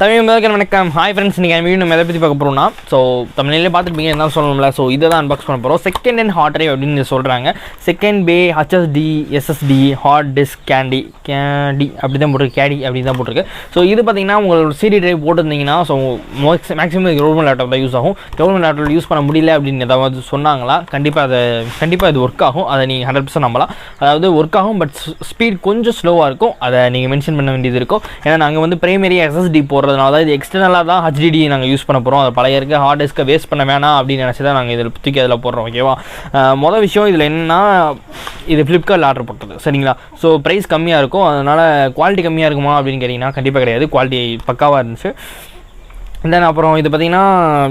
தமிழ் முதல்க்கு வணக்கம். Hi friends, நீங்கள் video நம்ம எதை பற்றி பார்க்க போகிறோம்னா, ஸோ தமிழ்லேயே பார்த்துருப்பீங்க என்ன சொல்லணும்ல. ஸோ இதை தான் அன்பாக்ஸ் பண்ண போகிறோம். செகண்ட் ஹேண்ட் ஹார்ட் டிரைவ் அப்படின்னு சொல்கிறாங்க. செகண்ட் பே ஹச்எஸ்டி எஸ்எஸ்டி ஹார்ட் டிஸ்க் கேண்டி அப்படி தான் போட்டிருக்கு, கேடி அப்படி தான் போட்டிருக்கு. ஸோ இது பார்த்தீங்கன்னா உங்களோட சிடி டிரைவ் போட்டிருந்தீங்கன்னா ஸோ மேக்ஸிமம் கவர்மெண்ட் லேப்டாப் தான் யூஸ் ஆகும். கவர்மெண்ட் லேப்டாப் யூஸ் பண்ண முடியல அப்படின்னு ஏதாவது சொன்னாங்களா, கண்டிப்பாக இது ஒர்க் ஆகும். அதை நீங்கள் 100% நம்பலாம். அதாவது ஒர்க் ஆகும், பட் ஸ்பீட் கொஞ்சம் ஸ்லோவாக இருக்கும். அதை நீங்கள் மென்ஷன் பண்ண வேண்டியது இருக்கும். ஏன்னா நாங்கள் வந்து பிரைமரி எஸ்எஸ்டி போடுறதுனால தான் இது எக்ஸ்டர்னலாக தான் ஹச்டிடி நாங்கள் யூஸ் பண்ண போகிறோம். அது பழைய இருக்க ஹார்ட் டிஸ்க்கை வேஸ்ட் பண்ண வேணாம் அப்படின்னு நினச்சி தான் நாங்கள் இதில் தூக்கி அதில் போடுறோம். ஓகேவா, மொதல் விஷயம் இதில் என்னென்னா, இது ஃப்ளிப்கார்ட்டில் ஆர்டர் பண்ணுறது சரிங்களா. ஸோ ப்ரைஸ் கம்மியாக இருக்கும். அதனால் குவாலிட்டி கம்மியாக இருக்குமா அப்படின்னு கேட்டிங்கன்னா கண்டிப்பாக கிடையாது. குவாலிட்டி பக்காவாக இருந்துச்சு. தென் அப்புறம் இது பார்த்திங்கன்னா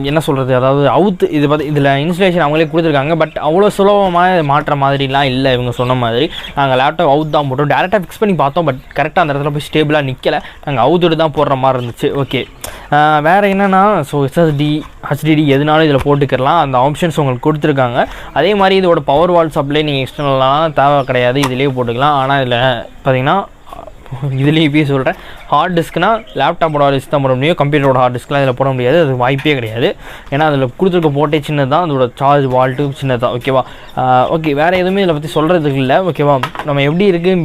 என்ன சொல்கிறது, அதாவது இதில் இன்ஸ்டலேஷன் அவங்களே கொடுத்துருக்காங்க. பட் அவ்வளோ சுலபமாக மாற்ற மாதிரிலாம் இல்லை. இவங்க சொன்ன மாதிரி நாங்கள் லேப்டாப் அவுட் தான் போட்டோம். டேரெக்டாக ஃபிக்ஸ் பண்ணி பார்த்தோம். பட் கரெக்டாக அந்த இடத்துல போய் ஸ்டேபிளாக நிற்கலை. நாங்கள் அவுத்துட்டு தான் போடுற மாதிரி இருந்துச்சு. ஓகே, வேறு என்னென்னா, ஸோ எஸ்எஸ்டி ஹச்டிடி எதுனாலும் இதில் போட்டுக்கலாம். அந்த ஆப்ஷன்ஸ் உங்களுக்கு கொடுத்துருக்காங்க. அதே மாதிரி இதோட பவர் வால் சப்ளை நீங்கள் எக்ஸ்டர்னலாம் தேவை கிடையாது, இதிலே போட்டுக்கலாம். ஆனால் இதில் பார்த்திங்கன்னா இதுலேயும் இப்போயே சொல்கிறேன், ஹார்ட் டிஸ்க்னா லேப்டாப்போட ஹார்ட் டிஸ்க் தான் போட முடியும். கம்ப்யூட்டரோட ஹார்ட் டிஸ்க்லாம் இதில் போட முடியாது. அது வாய்ப்பே கிடையாது. ஏன்னா அதில் கொடுத்துருக்க போட்டே சின்னது தான், அதோட சார்ஜ் வால்ட்டு சின்னது தான். ஓகேவா, ஓகே, வேறு எதுவுமே இதில் பற்றி சொல்கிறதுக்கு இல்லை. ஓகேவா, நம்ம எப்படி இருக்குது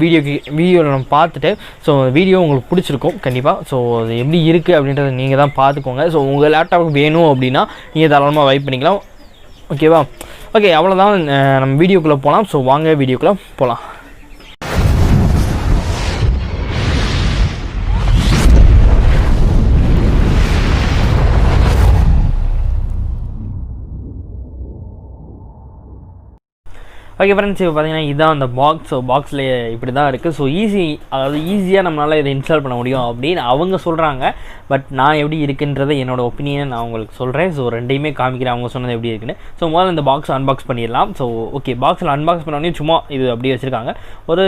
வீடியோவில் நம்ம பார்த்துட்டு, ஸோ வீடியோ உங்களுக்கு பிடிச்சிருக்கும் கண்டிப்பாக. ஸோ அது எப்படி இருக்குது அப்படின்றத நீங்கள் தான் பார்த்துக்கோங்க. ஸோ உங்கள் லேப்டாப்புக்கு வேணும் அப்படின்னா நீங்கள் தாராளமாக வைப் பண்ணிக்கலாம். ஓகேவா, ஓகே, அவ்வளோதான். நம்ம வீடியோக்குள்ளே போகலாம். ஸோ வாங்க வீடியோக்குள்ளே போகலாம். ஓகே ஃப்ரெண்ட்ஸ், இப்போ பார்த்தீங்கன்னா இதுதான் அந்த பாக்ஸ். ஸோ பாக்ஸில் இப்படி தான் இருக்குது. ஸோ ஈஸியாக நம்மளால் இதை இன்ஸ்டால் பண்ண முடியும் அப்படின்னு அவங்க சொல்கிறாங்க. பட் நான் எப்படி இருக்குன்றதை என்னோடய ஒப்பீனியனை நான் உங்களுக்கு சொல்கிறேன். ஸோ ரெண்டையுமே காமிக்கிறேன் அவங்க சொன்னது எப்படி இருக்குன்னு. ஸோ முதல்ல இந்த பாக்ஸ் அன்பாக்ஸ் பண்ணிடலாம். ஸோ ஓகே, பாக்ஸில் அன்பாக்ஸ் பண்ணோடனே சும்மா இது அப்படியே வச்சுருக்காங்க. ஒரு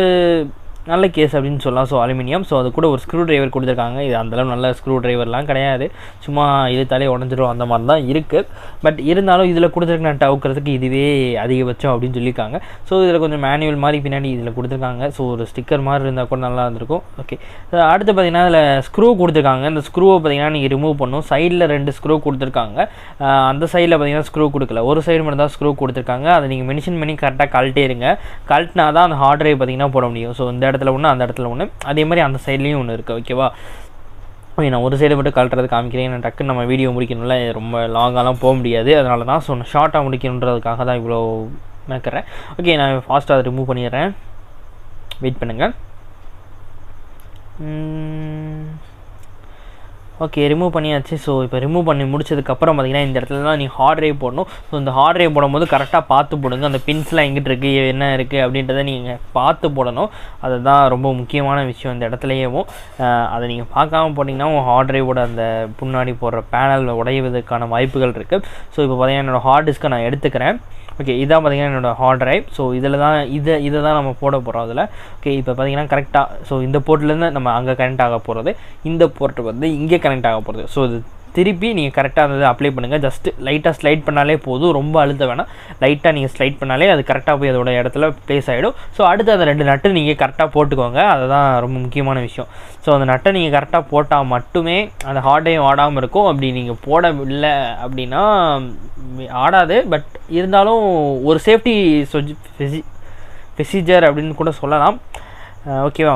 நல்ல கேஸ் அப்படின்னு சொல்லலாம். So aluminium. ஸோ அது கூட ஒரு ஸ்க்ரூ ட்ரைவர் கொடுத்துருக்காங்க. இது அந்தளவு நல்ல ஸ்க்ரூ ட்ரைவர்லாம் கிடையாது, சும்மா இழுத்தாலே உடஞ்சிரும் அந்த மாதிரி தான் இருக்குது. பட் இருந்தாலும் இதில் கொடுத்துருக்க நட்டை அவுக்கிறதுக்கு இதுவே அதிகபட்சம் அப்படின்னு சொல்லியிருக்காங்க. ஸோ இதில் கொஞ்சம் மேனுவல் மாதிரி பின்னாடி இதில் கொடுத்துருக்காங்க. ஸோ ஒரு ஸ்டிக்கர் மாதிரி இருந்தால் கூட நல்லா இருந்திருக்கும். ஓகே, அடுத்து பார்த்திங்கன்னா இதில் ஸ்க்ரூ கொடுத்துருக்காங்க. இந்த ஸ்க்ரூவை பார்த்திங்கன்னா நீங்கள் ரிமூவ் பண்ணணும். சைடில் 2 ஸ்க்ரூ கொடுத்துருக்காங்க. அந்த சைடில் பார்த்திங்கன்னா ஸ்க்ரூ கொடுக்கல, ஒரு சைடு மட்டும் தான் ஸ்க்ரூ கொடுத்துருக்காங்க. அதை நீங்கள் மென்ஷன் பண்ணி கரெக்டாக கழட்டே இருங்க. கழட்டினா தான் அந்த ஹார்ட் டிரைவ் பார்த்திங்கன்னா போட முடியும். ஸோ இந்த இடத்துல ஒன்று, அந்த இடத்துல ஒன்று, அதே மாதிரி அந்த சைட்லேயும் ஒன்று இருக்குது. ஓகேவா, ஓகே, நான் ஒரு சைடு மட்டும் கழட்டுறது காமிக்கிறேன். நான் டக்குன்னு நம்ம வீடியோ முடிக்கணும்ல, ரொம்ப லாங்காலாம் போக முடியாது. அதனால தான் ஸோ ஷார்ட்டாக முடிக்கணுன்றதுக்காக தான் இவ்வளோ மேக்கிறேன். ஓகே, நான் ஃபாஸ்ட்டாக அதை ரிமூவ் பண்ணிடுறேன். வெயிட் பண்ணுங்கள். ஓகே, ரிமூவ் பண்ணியாச்சு. ஸோ இப்போ ரிமூவ் பண்ணி முடிச்சதுக்கப்புறம் பார்த்திங்கன்னா இந்த இடத்துல தான் நீங்கள் ஹார்ட் டிரைவ் போடணும். ஸோ இந்த ஹார்ட் டிரைவ் போடும்போது கரெக்டாக பார்த்து போடுங்க. அந்த பின்ஸ்லாம் எங்கிட்ட இருக்குது, என்ன இருக்குது அப்படின்றத நீங்கள் பார்த்து போடணும். அதுதான் ரொம்ப முக்கியமான விஷயம் இந்த இடத்துலையேவும். அதை நீங்கள் பார்க்காம போட்டிங்கன்னா உங்கள் ஹார்ட் டிரைவோட அந்த முன்னாடி போடுற பேனல் உடைவதற்கான வாய்ப்புகள் இருக்குது. ஸோ இப்போ பார்த்திங்கன்னா என்னோடய ஹார்ட் டிஸ்க்கை நான் எடுத்துக்கிறேன். ஓகே, இதான் பார்த்திங்கன்னா என்னோடய ஹார்ட் டிரைவ். ஸோ இதில் தான் இதை தான் நம்ம போட போகிறோம் அதில். ஓகே, இப்போ பார்த்திங்கன்னா கரெக்டாக ஸோ இந்த போர்ட்லேருந்து நம்ம அங்கே கனெக்ட் ஆக போகிறது, இந்த போர்ட்டு வந்து இங்கே கனெக்ட் ஆக போகிறது. ஸோ இது திருப்பி நீங்கள் கரெக்டாக அந்த அப்ளை பண்ணுங்கள். ஜஸ்ட்டு லைட்டாக ஸ்லைட் பண்ணாலே போதும், ரொம்ப அழுத்த வேணாம். லைட்டாக நீங்கள் ஸ்லைட் பண்ணாலே அது கரெக்டாக போய் அதோட இடத்துல ப்ளேஸ் ஆகிடும். ஸோ அடுத்து அந்த 2 நட்டு நீங்கள் கரெக்டாக போட்டுக்கோங்க. அதுதான் ரொம்ப முக்கியமான விஷயம். ஸோ அந்த நட்டை நீங்கள் கரெக்டாக போட்டால் மட்டுமே அந்த ஹார்டையும் ஆடாமல் இருக்கும். அப்படி நீங்கள் போடவில்லை அப்படின்னா ஆடாது. பட் இருந்தாலும் ஒரு சேஃப்டி ப்ரொசீஜர் அப்படின்னு கூட சொல்லலாம். ஓகேவா,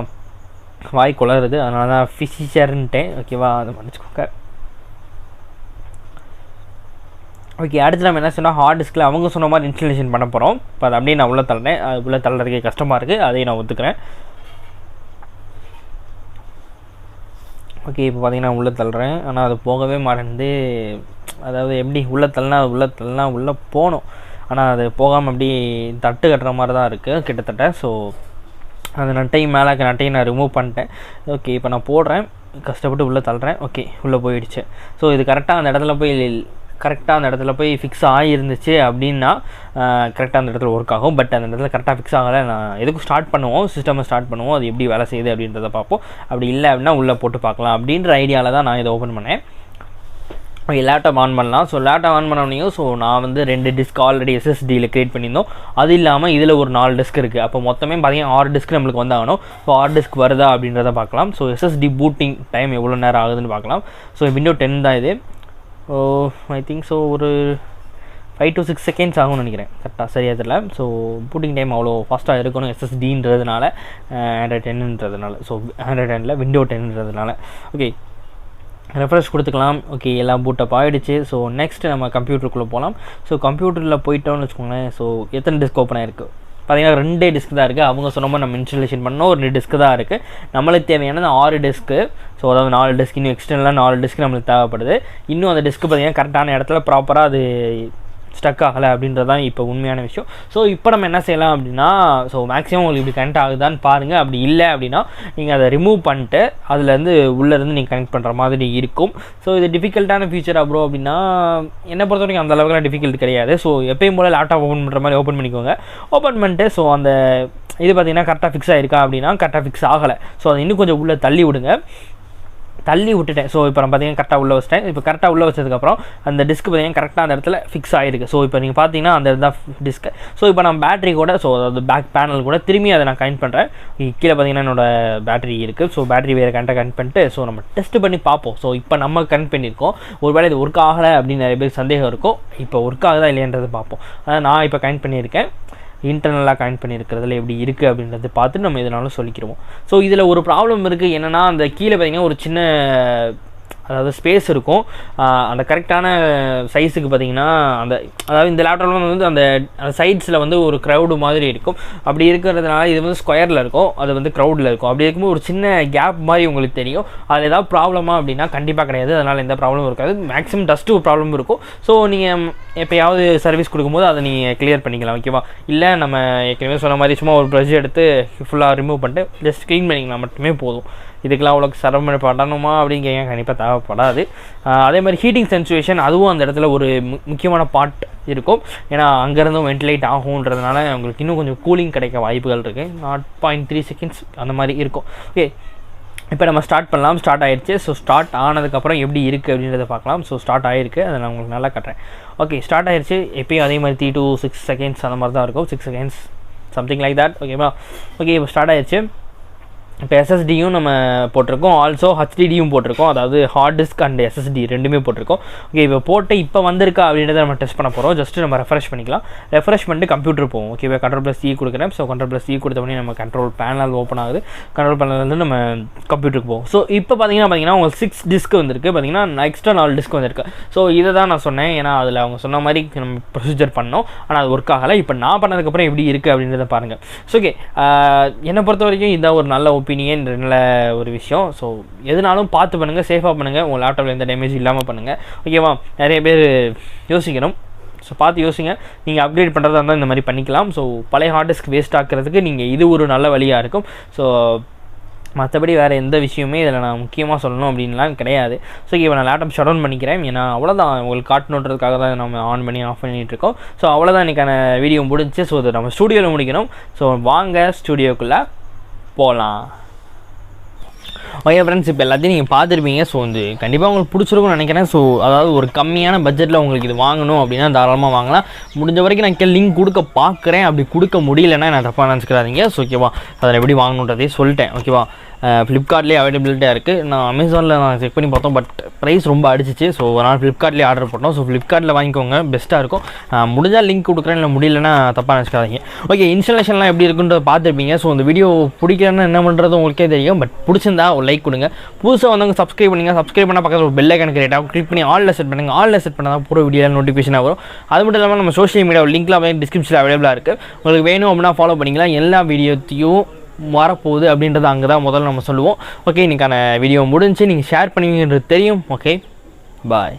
வாய் குளருது, அதனால தான் ப்ரொசீஜர்ன்ட்டேன். ஓகேவா, அதை மன்னிச்சுக்கோங்க. ஓகே, அடுத்து நம்ம என்ன சொன்னால் ஹார்ட் டிஸ்கில் அவங்க சொன்ன மாதிரி இன்ஸ்டாலேஷன் பண்ண போகிறோம். இப்போ அதை அப்படியே நான் உள்ளே தள்ளுறேன். அது உள்ளே தள்ளுறதுக்கே கஷ்டமாக இருக்குது, அதையும் நான் ஒத்துக்கிறேன். ஓகே, இப்போ பார்த்திங்கன்னா உள்ளே தள்ளுறேன். ஆனால் அது போகவே மாட்டேங்குது. அதாவது எப்படி உள்ளே தள்ளினா உள்ளே போகணும், ஆனால் அது போகாமல் அப்படி தட்டு கட்டுற மாதிரி தான் இருக்குது கிட்டத்தட்ட. ஸோ அந்த நட்டையும் மேலே நட்டையும் நான் ரிமூவ் பண்ணிட்டேன். ஓகே, இப்போ நான் போடுறேன், கஷ்டப்பட்டு உள்ளே தள்ளுறேன். ஓகே, உள்ளே போயிடுச்சு. ஸோ இது கரெக்டாக அந்த இடத்துல போய் ஃபிக்ஸ் ஆகிருந்துச்சு அப்படின்னா கரெக்டாக அந்த இடத்துல ஒர்க் ஆகும். பட் அந்த இடத்துல கரெக்டாக ஃபிக்ஸ் ஆகலை. நான் எதுக்கும் சிஸ்டமை ஸ்டார்ட் பண்ணுவோம், அது எப்படி வேலை செய்யுது அப்படின்றத பார்ப்போம். அப்படி இல்லை அப்படின்னா உள்ளே போட்டு பார்க்கலாம் அப்படின்ற ஐடியாவில் தான் நான் இதை ஓப்பன் பண்ணேன். ஓகே, லேப்டாப் ஆன் பண்ணலாம். ஸோ லேப்டாப் ஆன் பண்ணோனையும் ஸோ நான் வந்து 2 டிஸ்க் ஆல்ரெடி எஸ்எஸ்டியில் க்ரியேட் பண்ணியிருந்தோம். அது இல்லாமல் இதில் ஒரு 4 டிஸ்க் இருக்குது. அப்போ மொத்தமே பார்த்தீங்கன்னா 6 டிஸ்க் நம்மளுக்கு வந்து ஆகணும். ஸோ 6 டிஸ்க் வருதா அப்படின்றத பார்க்கலாம். ஸோ எஸ்எஸ்டி பூட்டிங் டைம் எவ்வளோ நேரம் ஆகுதுன்னு பார்க்கலாம். ஸோ விண்டோ 10 தான் இது. ஐ திங்க் ஸோ ஒரு 5 to 6 செகண்ட்ஸ் ஆகும்னு நினைக்கிறேன், கரெக்டாக சரியாக தெரியல. ஸோ பூட்டிங் டைம் அவ்வளோ ஃபாஸ்ட்டாக இருக்கணும் எஸ்எஸ்டின்றதுனால, ஆண்ட்ராய்ட் 10ன்றதுனால. ஸோ ஆண்ட்ராய்ட் 10ல் விண்டோ 10ன்றதுனால. ஓகே, ரெஃப்ரெஷ் கொடுத்துக்கலாம். ஓகே, எல்லாம் பூட்டப் ஆகிடுச்சு. ஸோ நெக்ஸ்ட்டு நம்ம கம்ப்யூட்டருக்குள்ளே போகலாம். ஸோ கம்ப்யூட்டரில் போயிட்டோம்னு வச்சுக்கோங்களேன். ஸோ எத்தனை டிஸ்க் ஓப்பன் ஆகிருக்கு பார்த்தீங்கன்னா 2 டிஸ்க் தான் இருக்குது. அவங்க சொன்ன மாதிரி நம்ம இன்ஸ்டாலேஷன் பண்ணோம், ஒரு 2 டிஸ்க் தான் இருக்குது. நம்மளுக்கு தேவையானது 6 டிஸ்க்கு. ஸோ அதாவது 4 டிஸ்க், இன்னும் எக்ஸ்டர்னலாக 4 டிஸ்க் நம்மளுக்கு தேவைப்படுது. இன்னும் அந்த டிஸ்க்கு பார்த்தீங்கன்னா கரெக்டான இடத்துல ப்ராப்பராக அது ஸ்டக் ஆகலை அப்படின்றது தான் இப்போ உண்மையான விஷயம். ஸோ இப்போ நம்ம என்ன செய்யலாம் அப்படின்னா, ஸோ மேக்ஸிமம் உங்களுக்கு இப்படி கனெக்ட் ஆகுதான்னு பாருங்கள். அப்படி இல்லை அப்படின்னா நீங்கள் அதை ரிமூவ் பண்ணிட்டு அதுலேருந்து உள்ளேருந்து நீங்கள் கனெக்ட் பண்ணுற மாதிரி இருக்கும். ஸோ இது டிஃபிகல்ட்டான ஃபியூச்சர் ப்ரோ அப்படின்னா என்னை பொறுத்த வரைக்கும் அந்த அளவுக்குலாம் டிஃபிகல்ட் கிடையாது. ஸோ எப்பயும் போல் லேப்டாப் ஓப்பன் பண்ணுற மாதிரி ஓப்பன் பண்ணிக்கோங்க. ஓப்பன் பண்ணிட்டு ஸோ அந்த இது பார்த்திங்கன்னா கரெக்டாக ஃபிக்ஸ் ஆகிருக்கா அப்படின்னா கரெக்டாக ஃபிக்ஸ் ஆகலை. ஸோ அதை இன்னும் கொஞ்சம் உள்ளே தள்ளி விடுங்க. தள்ளி விட்டுட்டேன். ஸோ இப்போ நான் பார்த்தீங்கன்னா கரெக்டாக உள்ளே வச்சிட்டேன். இப்போ கரெக்டாக உள்ளே வச்சதுக்கப்புறம் அந்த டிஸ்க் பார்த்தீங்கன்னா கரெக்டாக அந்த இடத்துல ஃபிக்ஸ் ஆகிருக்கு. ஸோ இப்போ நீங்கள் பார்த்தீங்கன்னா அந்த இதுதான் டிஸ்க்கு. ஸோ இப்போ நான் பேட்டரி கூட, ஸோ அதாவது பேக் பேனல் கூட திரும்பி அதை நான் கனெக்ட் பண்ணுறேன். கீழே பார்த்தீங்கன்னா என்னோடய பேட்டரி இருக்குது. ஸோ பேட்டரி வேறு கனெக்ட் பண்ணிட்டு ஸோ நம்ம டெஸ்ட் பண்ணி பார்ப்போம். ஸோ இப்போ நம்ம கனெக்ட் பண்ணியிருக்கோம். ஒரு வேளை இது ஒர்க் ஆகலை அப்படின்னு நிறைய பேருக்கு சந்தேகம் இருக்கும். இப்போ ஒர்க் ஆகுதா இல்லையன்றதை பார்ப்போம். அதான் நான் இப்போ கனெக்ட் பண்ணியிருக்கேன். இன்டர்னலாக கனெக்ட் பண்ணியிருக்கிறதுல எப்படி இருக்குது அப்படின்றத பார்த்துட்டு நம்ம இதனாலும் சொல்லிக்கிறோம். ஸோ இதில் ஒரு ப்ராப்ளம் இருக்குது. என்னென்னா அந்த கீழே பார்த்திங்கன்னா ஒரு சின்ன அதாவது ஸ்பேஸ் இருக்கும். அந்த கரெக்டான சைஸுக்கு பார்த்திங்கன்னா அந்த அதாவது இந்த லேப்டாப்பில் வந்து அந்த சைட்ஸில் வந்து ஒரு க்ரௌடு மாதிரி இருக்கும். அப்படி இருக்கிறதுனால இது வந்து ஸ்கொயரில் இருக்கும், அது வந்து க்ரௌடில் இருக்கும். அப்படி இருக்கும்போது ஒரு சின்ன கேப் மாதிரி உங்களுக்கு தெரியும். அதில் ஏதாவது ப்ராப்ளமாக அப்படின்னா கண்டிப்பாக கிடையாது. அதனால் எந்த ப்ராப்ளமும் இருக்காது. மேக்ஸிமம் டஸ்ட்டு ஒரு ப்ராப்ளம் இருக்கும். ஸோ நீங்கள் எப்போயாவது சர்வீஸ் கொடுக்கும்போது அதை நீங்கள் கிளியர் பண்ணிக்கலாம். ஓகேவா? இல்லை நம்ம ஏற்கனவே சொன்ன மாதிரி சும்மா ஒரு ப்ரஷ் எடுத்து ஃபுல்லாக ரிமூவ் பண்ணிட்டு ஜஸ்ட் க்ளீன் பண்ணிக்கலாம் மட்டுமே போதும். இதுக்கெல்லாம் அவ்வளோக்கு சிரமம் படணுமா அப்படிங்கிற கண்டிப்பாக தேவைப்படாது. அதே மாதிரி ஹீட்டிங் சென்சுவேஷன் அதுவும் அந்த இடத்துல ஒரு முக்கியமான பார்ட் இருக்கும். ஏன்னா அங்கேருந்தும் வென்டிலேட் ஆகுன்றதுனால உங்களுக்கு இன்னும் கொஞ்சம் கூலிங் கிடைக்க வாய்ப்புகள் இருக்குது. 0.3 செகண்ட்ஸ் அந்த மாதிரி இருக்கும். ஓகே, இப்போ நம்ம ஸ்டார்ட் பண்ணலாம். ஸ்டார்ட் ஆகிடுச்சு. ஸோ ஸ்டார்ட் ஆனதுக்கப்புறம் எப்படி இருக்குது அப்படின்றத பார்க்கலாம். ஸோ ஸ்டார்ட் ஆகிருக்கு, அதை நான் உங்களுக்கு நல்லா கட்டுறேன். ஓகே, ஸ்டார்ட் ஆகிடுச்சு. எப்பயும் அதே மாதிரி 3 to 6 செகண்ட்ஸ் அந்த மாதிரி தான் இருக்கும். 6 செகண்ட்ஸ் சம்திங் லைக் தட். ஓகேவா? ஓகே, இப்போ ஸ்டார்ட் ஆகிடுச்சு. இப்போ எஸ்எஸ்டியும் நம்ம போட்டிருக்கோம், ஆல்சோ ஹெச்டிடியும் போட்டிருக்கோம். அதாவது ஹார்ட் டிஸ்க் அண்ட் எஸ்எஸ்டி ரெண்டுமே போட்டிருக்கோம். ஓகே, இப்போ போட்டு இப்போ வந்திருக்கா அப்படின்றத நம்ம டெஸ்ட் பண்ண போகிறோம். ஜஸ்ட்டு நம்ம ரெஃப்ரெஷ் பண்ணிக்கலாம். ரெஃப்ரெஷ் பண்ணிட்டு கம்ப்யூட்டர் போவோம். ஓகே, இப்போ Ctrl+C கொடுக்குறேன். ஸோ Ctrl+C கொடுத்த உடனே நம்ம கண்ட்ரோல் பேனல் ஓப்பன் ஆகுது. கண்ட்ரோல் பேனல் நம்ம கம்ப்யூட்டருக்கு போவோம். ஸோ இப்போ பார்த்தீங்கன்னா உங்களுக்கு 6 டிஸ்க் வந்துருக்கு. பார்த்தீங்கன்னா எக்ஸ்ட்ரா 4 டிஸ்க் வந்திருக்கு. ஸோ இதை தான் நான் சொன்னேன். ஏன்னா அதில் அவங்க சொன்ன மாதிரி நம்ம ப்ரொசீஜர் பண்ணோம், ஆனால் அது ஒர்க் ஆகலை. இப்போ நான் பண்ணதுக்கப்புறம் எப்படி இருக்குது அப்படின்றத பாருங்கள். ஸோ ஓகே, என்னை பொறுத்த வரைக்கும் இதான் ஒரு நல்ல ஒப்பீனியன், நல்ல ஒரு விஷயம். ஸோ எதுனாலும் பார்த்து பண்ணுங்கள், சேஃபாக பண்ணுங்கள், உங்கள் லேப்டாப்பில் எந்த டேமேஜ் இல்லாமல் பண்ணுங்கள். ஓகேவா? நிறைய பேர் யோசிக்கணும். ஸோ பார்த்து யோசிங்க. நீங்கள் அப்கிரேட் பண்ணுறதா இருந்தால் இந்த மாதிரி பண்ணிக்கலாம். ஸோ பழைய ஹார்ட் டிஸ்க் வேஸ்ட் ஆக்கிறதுக்கு நீங்கள் இது ஒரு நல்ல வழியாக இருக்கும். ஸோ மற்றபடி வேறு எந்த விஷயமே இதில் நான் முக்கியமாக சொல்லணும் அப்படின்லாம் கிடையாது. ஸோ இப்போ நான் லேப்டாப் ஷட் டவுன் பண்ணிக்கிறேன். ஏன்னா அவ்வளோதான், உங்களுக்கு காட்டணுன்றதுக்காக தான் நம்ம ஆன் பண்ணி ஆஃப் பண்ணிகிட்ருக்கோம். ஸோ அவ்வளோதான் இன்றைக்கான வீடியோ முடிஞ்சு. ஸோ இதை நம்ம ஸ்டூடியோவில் முடிக்கணும். ஸோ வாங்க ஸ்டூடியோக்குள்ளே போகலாம். ஓகே ஃப்ரெண்ட்ஸ், இப்போ எல்லாத்தையும் நீங்கள் பார்த்துருப்பீங்க. ஸோ வந்து கண்டிப்பாக உங்களுக்கு பிடிச்சிருக்கும்னு நினைக்கிறேன். ஸோ அதாவது ஒரு கம்மியான பட்ஜெட்டில் உங்களுக்கு இது வாங்கணும் அப்படின்னா தாராளமாக வாங்கலாம். முடிஞ்ச வரைக்கும் நான் லிங்க் கொடுக்க பார்க்குறேன். அப்படி கொடுக்க முடியலைன்னா நான் தப்பாக நினச்சிக்கிறாதீங்க. ஸோ ஓகேவா, அதில் எப்படி வாங்கணுன்றதே சொல்லிட்டேன். ஓகேவா? ஃப்ளிப்கார்ட்லேயே அவைலபிலிட்டியாக இருக்குது. நான் அமேசானில் நான் செக் பண்ணி பார்த்தோம், பட் ப்ரைஸ் ரொம்ப அடிச்சிச்சு. ஸோ ஒரு நாள் ஃப்ளிப்கார்ட்லேயே ஆர்டர் பண்ணோம். ஸோ ஃப்ளிப்கார்ட்டில் வாங்கிக்கோங்க, பெஸ்ட்டாக இருக்கும். முடிஞ்சால் லிங்க் கொடுக்குறேன், இல்லை முடியலன்னா தப்பாக நினச்சிக்காதீங்க. ஓகே, இன்ஸ்டாலேஷன்லாம் எப்படி இருக்குன்றத பார்த்துருப்பீங்க. ஸோ இந்த வீடியோ பிடிக்கிறேன்னு என்ன பண்ணுறது உங்களுக்கே தெரியும். பட் பிடிச்சிருந்தா ஒரு லைக் கொடுங்க. புதுசாக வந்தவங்க சப்ஸ்கிரைப் பண்ணுங்க. சப்ஸ்கிரைப் பண்ணால் பக்கத்தில் ஒரு பெல் ஐக்கான் கிரியேட் ஆகும். கிளிக் பண்ணி ஆலில் செட் பண்ணுங்கள். ஆலில் செட் பண்ணால் தான் பூரா வீடியோ நோட்டிஃபிகேஷனாக வரும். அது மட்டும் இல்லாமல் நம்ம சோஷியல் மீடியா லிங்க்லாம் டிஸ்கிரிப்ஷனில் அவைலபிளாக இருக்குது. உங்களுக்கு வேணும் அப்படின்னா ஃபாலோ பண்ணிக்கலாம். எல்லா வீடியோத்தையும் வரப்போகுது அப்படின்றத அங்கே தான் முதல்ல நம்ம சொல்லுவோம். ஓகே, இன்றைக்கான வீடியோ முடிஞ்சு. நீங்கள் ஷேர் பண்ணுவீங்கன்றது தெரியும். ஓகே, பாய்.